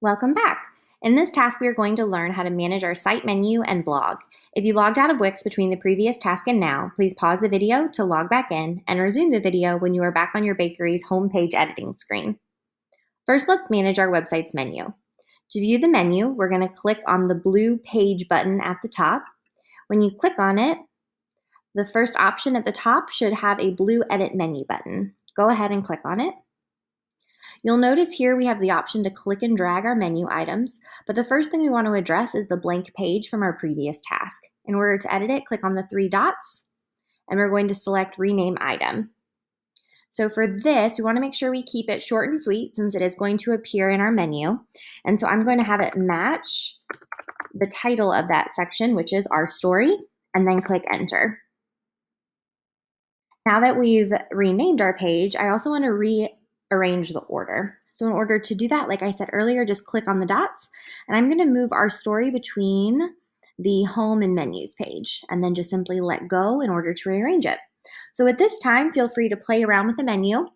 Welcome back. In this task, we are going to learn how to manage our site menu and blog. If you logged out of Wix between the previous task and now, please pause the video to log back in and resume the video when you are back on your bakery's homepage editing screen. First, let's manage our website's menu. To view the menu, we're going to click on the blue page button at the top. When you click on it, the first option at the top should have a blue edit menu button. Go ahead and click on it. You'll notice here we have the option to click and drag our menu items, but the first thing we want to address is the blank page from our previous task. In order to edit it, click on the three dots, and we're going to select Rename Item. So for this, we want to make sure we keep it short and sweet since it is going to appear in our menu. And so I'm going to have it match the title of that section, which is Our Story, and then click Enter. Now that we've renamed our page, I also want to rearrange the order. So in order to do that, like I said earlier, just click on the dots, and I'm going to move our story between the home and menus page, and then just simply let go in order to rearrange it. So at this time, feel free to play around with the menu.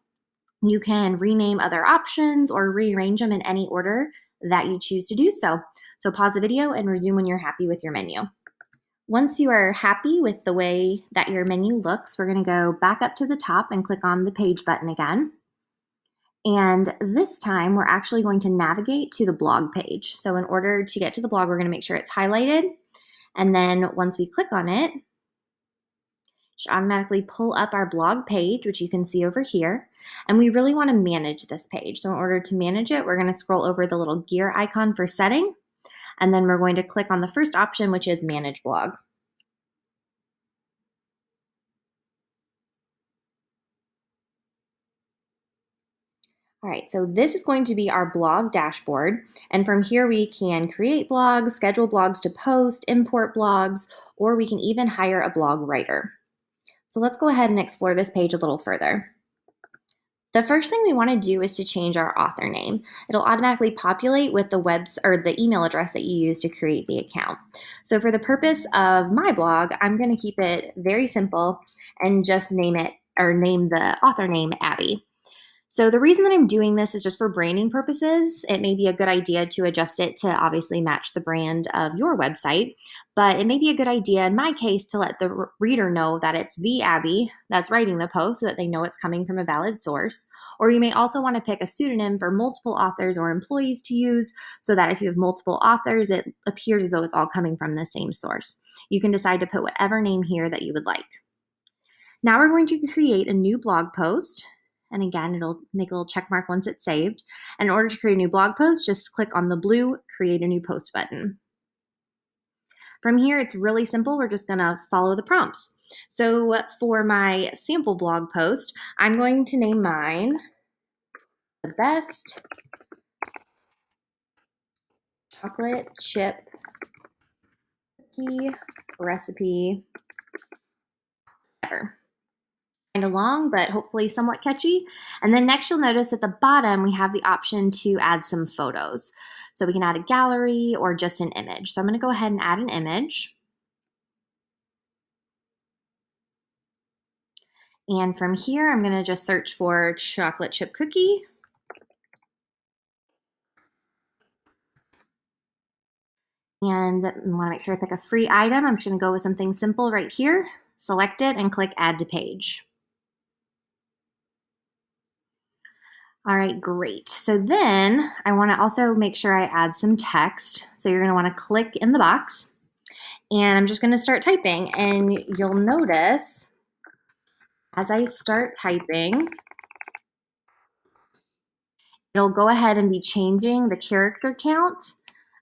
You can rename other options or rearrange them in any order that you choose to do so. So pause the video and resume when you're happy with your menu. Once you are happy with the way that your menu looks, we're going to go back up to the top and click on the page button again. And this time, we're actually going to navigate to the blog page. So in order to get to the blog, we're going to make sure it's highlighted. And then once we click on it, it should automatically pull up our blog page, which you can see over here. And we really want to manage this page. So in order to manage it, we're going to scroll over the little gear icon for setting. And then we're going to click on the first option, which is Manage Blog. All right, so this is going to be our blog dashboard. And from here, we can create blogs, schedule blogs to post, import blogs, or we can even hire a blog writer. So let's go ahead and explore this page a little further. The first thing we want to do is to change our author name. It'll automatically populate with the email address that you use to create the account. So for the purpose of my blog, I'm going to keep it very simple and just name the author name Abby. So the reason that I'm doing this is just for branding purposes. It may be a good idea to adjust it to obviously match the brand of your website, but it may be a good idea in my case to let the reader know that it's the Abby that's writing the post so that they know it's coming from a valid source. Or you may also want to pick a pseudonym for multiple authors or employees to use so that if you have multiple authors, it appears as though it's all coming from the same source. You can decide to put whatever name here that you would like. Now we're going to create a new blog post. And again, it'll make a little check mark once it's saved. And in order to create a new blog post, just click on the blue Create a New Post button. From here, it's really simple. We're just going to follow the prompts. So for my sample blog post, I'm going to name mine The Best Chocolate Chip Cookie Recipe Ever. Kind of long, but hopefully somewhat catchy. And then next you'll notice at the bottom we have the option to add some photos. So we can add a gallery or just an image. So I'm going to go ahead and add an image. And from here I'm going to just search for chocolate chip cookie. And I want to make sure I pick a free item. I'm just going to go with something simple right here. Select it and click Add to Page. All right, great. So then I want to also make sure I add some text. So you're going to want to click in the box and I'm just going to start typing, and you'll notice as I start typing, it'll go ahead and be changing the character count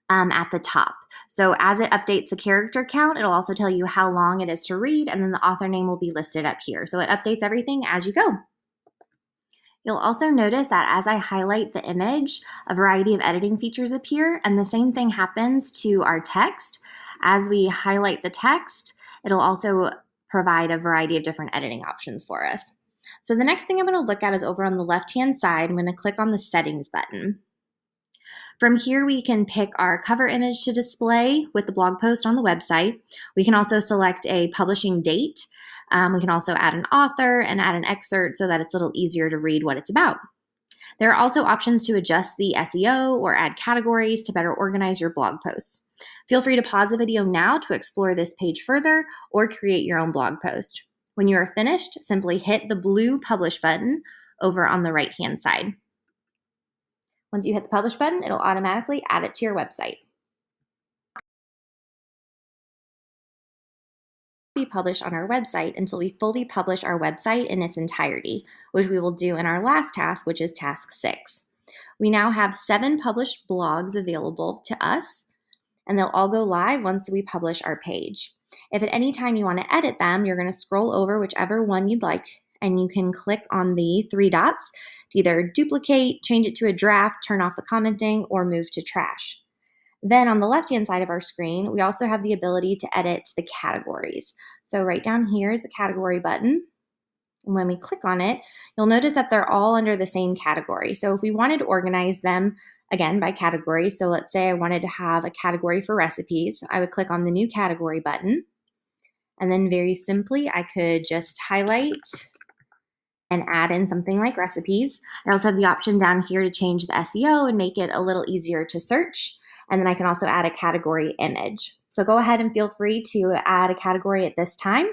at the top. So as it updates the character count, it'll also tell you how long it is to read, and then the author name will be listed up here. So it updates everything as you go. You'll also notice that as I highlight the image, a variety of editing features appear, and the same thing happens to our text. As we highlight the text, it'll also provide a variety of different editing options for us. So the next thing I'm going to look at is over on the left-hand side. I'm going to click on the Settings button. From here, we can pick our cover image to display with the blog post on the website. We can also select a publishing date. We can also add an author and add an excerpt so that it's a little easier to read what it's about. There are also options to adjust the SEO or add categories to better organize your blog posts. Feel free to pause the video now to explore this page further or create your own blog post. When you are finished, simply hit the blue Publish button over on the right-hand side. Once you hit the Publish button, it'll automatically add it to your website. Be published on our website until we fully publish our website in its entirety, which we will do in our last task, which is task 6. We now have 7 published blogs available to us, and they'll all go live once we publish our page. If at any time you want to edit them, you're going to scroll over whichever one you'd like, and you can click on the 3 dots to either duplicate, change it to a draft, turn off the commenting, or move to trash. Then on the left-hand side of our screen, we also have the ability to edit the categories. So right down here is the category button. And when we click on it, you'll notice that they're all under the same category. So if we wanted to organize them, again, by category, so let's say I wanted to have a category for recipes, I would click on the new category button. And then very simply, I could just highlight and add in something like recipes. I also have the option down here to change the SEO and make it a little easier to search. And then I can also add a category image. So go ahead and feel free to add a category at this time.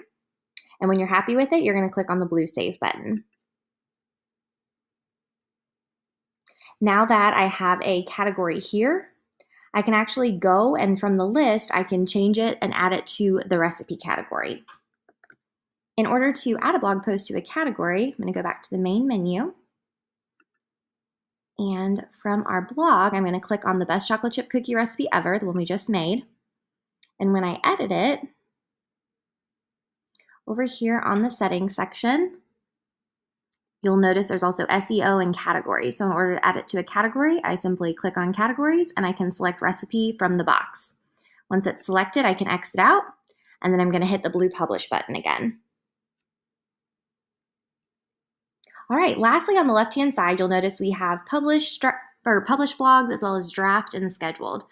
And when you're happy with it, you're going to click on the blue Save button. Now that I have a category here, I can actually go and from the list, I can change it and add it to the recipe category. In order to add a blog post to a category, I'm going to go back to the main menu. And from our blog, I'm going to click on the best chocolate chip cookie recipe ever, the one we just made. And when I edit it, over here on the settings section, you'll notice there's also SEO and categories. So in order to add it to a category, I simply click on categories and I can select recipe from the box. Once it's selected, I can exit out, and then I'm going to hit the blue Publish button again. All right, lastly, on the left-hand side, you'll notice we have published blogs as well as draft and scheduled.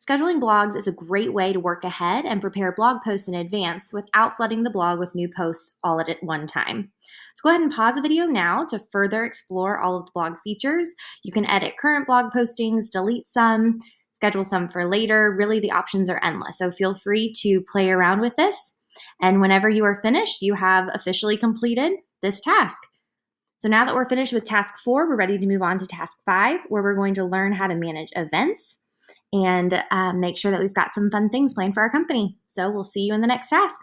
Scheduling blogs is a great way to work ahead and prepare blog posts in advance without flooding the blog with new posts all at one time. So go ahead and pause the video now to further explore all of the blog features. You can edit current blog postings, delete some, schedule some for later. Really, the options are endless. So feel free to play around with this. And whenever you are finished, you have officially completed this task. So now that we're finished with task 4, we're ready to move on to task 5, where we're going to learn how to manage events and make sure that we've got some fun things planned for our company. So we'll see you in the next task.